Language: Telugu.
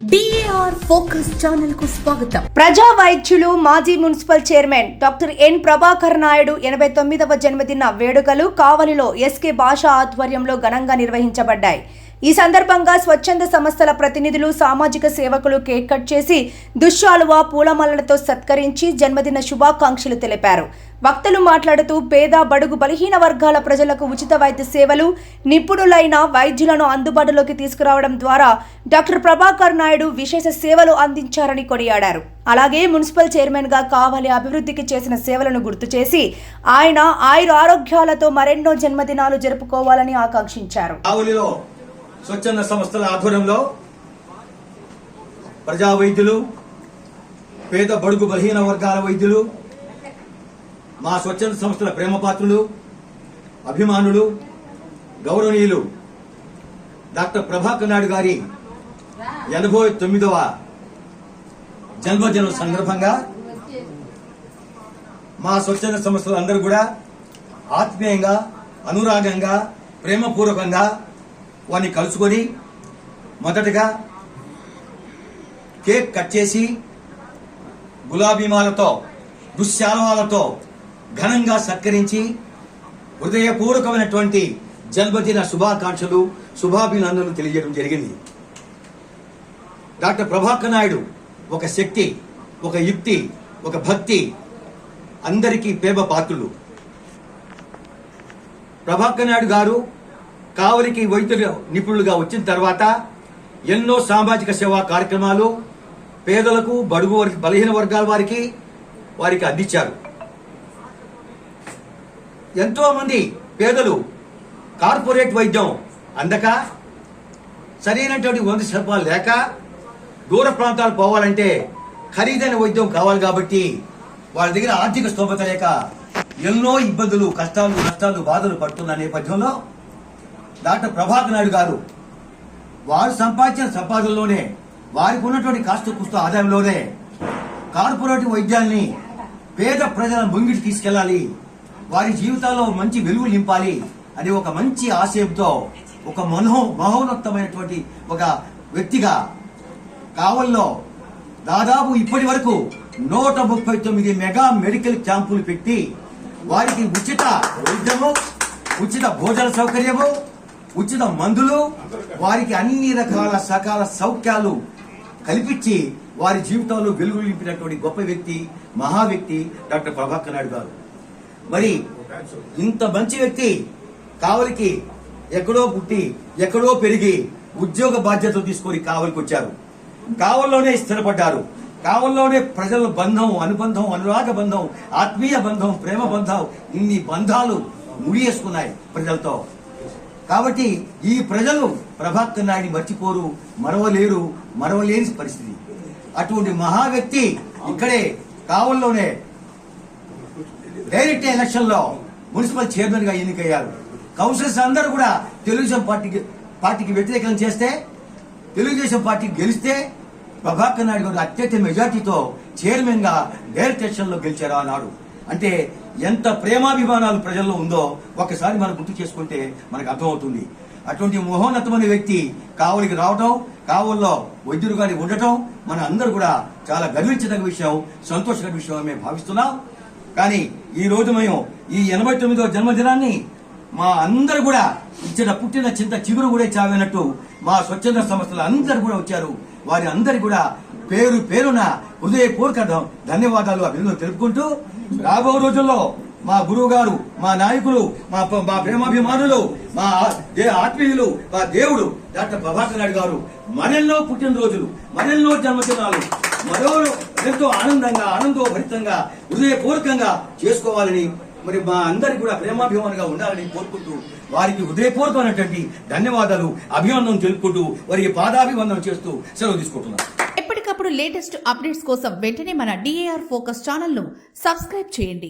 DAR ఫోకస్ ఛానల్ కు స్వాగతం. ప్రజా వైద్యులు మాజీ municipal chairman doctor N Prabhakar Naidu 89వ జన్మదిన వేడుకలు కావలిలో ఎస్కే భాష ఆధ్వర్యంలో ఘనంగా నిర్వహించబడ్డాయి. ఈ సందర్భంగా స్వచ్ఛంద సంస్థల ప్రతినిధులు, సామాజిక సేవకులు కేక్ కట్ చేసి దుశ్శాలువ, పూలమాలలతో సత్కరించి జన్మదిన శుభాకాంక్షలు తెలిపారు. వక్తలు మాట్లాడుతూ పేద, బడుగు, బలహీన వర్గాల ప్రజలకు ఉచిత వైద్య సేవలు, నిపుణులైన వైద్యులను అందుబాటులోకి తీసుకురావడం ద్వారా డాక్టర్ ప్రభాకర్ నాయుడు విశేష సేవలు అందించారని కొనియాడారు. అలాగే మున్సిపల్ చైర్మన్ గా కావలి అభివృద్ధికి చేసిన సేవలను గుర్తు చేసి ఆయన ఆరోగ్యాలతో మరెన్నో జన్మదినాలు జరుపుకోవాలని ఆకాంక్షించారు. స్వచ్ఛంద సంస్థల ఆధ్వర్యంలో ప్రజా వైద్యులు, పేద, బడుగు, బలహీన వర్గాల వైద్యులు, మా స్వచ్ఛంద సంస్థల ప్రేమపాత్రులు, అభిమానులు, గౌరవనీయులు డాక్టర్ ప్రభాకర్ నాయుడు గారి 89వ జన్మదినం సందర్భంగా మా స్వచ్ఛంద సంస్థలు అందరూ కూడా ఆత్మీయంగా, అనురాగంగా, ప్రేమపూర్వకంగా వారిని కలుసుకొని మొదటగా కేక్ కట్ చేసి గులాబీమాలతో, దుశ్శాలవాలతో ఘనంగా సత్కరించి హృదయపూర్వకమైనటువంటి జన్మదిన శుభాకాంక్షలు, శుభాభినందనలు తెలియజేయడం జరిగింది. డాక్టర్ ప్రభాకర్ నాయుడు ఒక శక్తి, ఒక యుక్తి, ఒక భక్తి, అందరికీ ప్రేమ పాత్రులు. ప్రభాకర్ నాయుడు గారు కావలికి వైద్యులు నిపుణులుగా వచ్చిన తర్వాత ఎన్నో సామాజిక సేవా కార్యక్రమాలు పేదలకు, బడుగు, బలహీన వర్గాల వారికి అందించారు. ఎంతో మంది పేదలు కార్పొరేట్ వైద్యం అందక, సరైనటువంటి వైద్య సదుపాయాలు లేక దూర ప్రాంతాలు పోవాలంటే ఖరీదైన వైద్యం కావాలి కాబట్టి వాళ్ళ దగ్గర ఆర్థిక స్తోమత లేక ఎన్నో ఇబ్బందులు, కష్టాలు, నష్టాలు, బాధలు పడుతున్న నేపథ్యంలో డాక్టర్ ప్రభాకర్ నాయుడు గారు వారు సంపాదించిన సంపాదనలోనే, వారికి ఉన్నటువంటి కాస్త కుస్త ఆదాయంలోనే కార్పొరేట్ వైద్యాన్ని పేద ప్రజల ముంగిటి తీసుకెళ్లాలి, వారి జీవితాల్లో మంచి వెలుగు నింపాలి అనే ఒక మంచి ఆశయంతో ఒక మహోన్నతమైనటువంటి ఒక వ్యక్తిగా కావల్లో దాదాపు ఇప్పటి వరకు 139 మెగా మెడికల్ క్యాంపులు పెట్టి వారికి ఉచిత వైద్యము, ఉచిత భోజన సౌకర్యము, ఉచిత మందులు, వారికి అన్ని రకాల సకాల సౌఖ్యాలు కల్పించి వారి జీవితంలో వెలుగు నింపినటువంటి గొప్ప వ్యక్తి, మహా వ్యక్తి డాక్టర్ ప్రభాకర్ నాయుడు గారు. మరి ఇంత మంచి వ్యక్తి కావలికి ఎక్కడో పుట్టి, ఎక్కడో పెరిగి ఉద్యోగ బాధ్యతలు తీసుకొని కావలికి వచ్చారు. కావల్లోనే స్థిరపడ్డారు. కావల్లోనే ప్రజల బంధం, అనుబంధం, అనురాగ బంధం, ఆత్మీయ బంధం, ప్రేమ బంధం, ఇన్ని బంధాలు ముడియేసుకున్నాయి ప్రజలతో. కాబట్టి ఈ ప్రజలు ప్రభాకర్ నాయుడిని మర్చిపోరు, మరవలేని పరిస్థితి. అటువంటి మహా వ్యక్తి ఇక్కడే కావల్లోనే డైరెక్ట్ ఎలక్షన్ లో మున్సిపల్ చైర్మన్ గా ఎన్నికయ్యారు. కౌన్సిలర్స్ అందరూ కూడా తెలుగుదేశం పార్టీకి వ్యతిరేకం చేస్తే, తెలుగుదేశం పార్టీ గెలిస్తే ప్రభాకర్ నాయుడు గారు అత్యధిక మెజార్టీతో చైర్మన్ గా డైరెక్ట్ ఎలక్షన్ లో గెలిచారు ఆనాడు. అంటే ఎంత ప్రేమాభిమానాలు ప్రజల్లో ఉందో ఒకసారి మనం గుర్తు చేసుకుంటే మనకు అర్థమవుతుంది. అటువంటి మహోన్నతమైన వ్యక్తి కావలికి రావటం, కావల్లో వైద్యులు గారి ఉండటం మన అందరూ కూడా చాలా గర్వించదగ్గ విషయం, సంతోషకర విషయం మేము భావిస్తున్నాం. కానీ ఈ రోజు మేము ఈ 89వ జన్మదినాన్ని మా అందరూ కూడా పుట్టిన చింత చిగురు కూడా చావినట్టు మా స్వచ్ఛంద సంస్థలు అందరూ కూడా వచ్చారు. వారి అందరి కూడా పేరు పేరున హృదయపూర్వక ధన్యవాదాలు, అభినందనలు తెలుపుకుంటూ రాబో రోజుల్లో మా గురువు గారు, మా నాయకులు, మా ప్రేమాభిమానులు, మా ఆత్మీయులు, మా దేవుడు డాక్టర్ ప్రభాకర్ నాయుడు గారు మరెన్నో పుట్టినరోజులు, మరెన్నో జన్మదినాలు మరో ఎంతో ఆనందోభరితంగా, హృదయపూర్వకంగా చేసుకోవాలని, మరి మా అందరికి కూడా ప్రేమాభిమానంగా ఉండాలని కోరుకుంటూ వారికి హృదయపూర్వకమైనటువంటి ధన్యవాదాలు, అభినందనలు తెలుపుకుంటూ వారికి పాదాభివందనం చేస్తూ సెలవు తీసుకుంటున్నాను. ఎప్పటికప్పుడు లేటెస్ట్ అప్డేట్స్ కోసం వెంటనే మన DAR ఫోకస్ ఛానల్ ను సబ్స్క్రైబ్ చేయండి.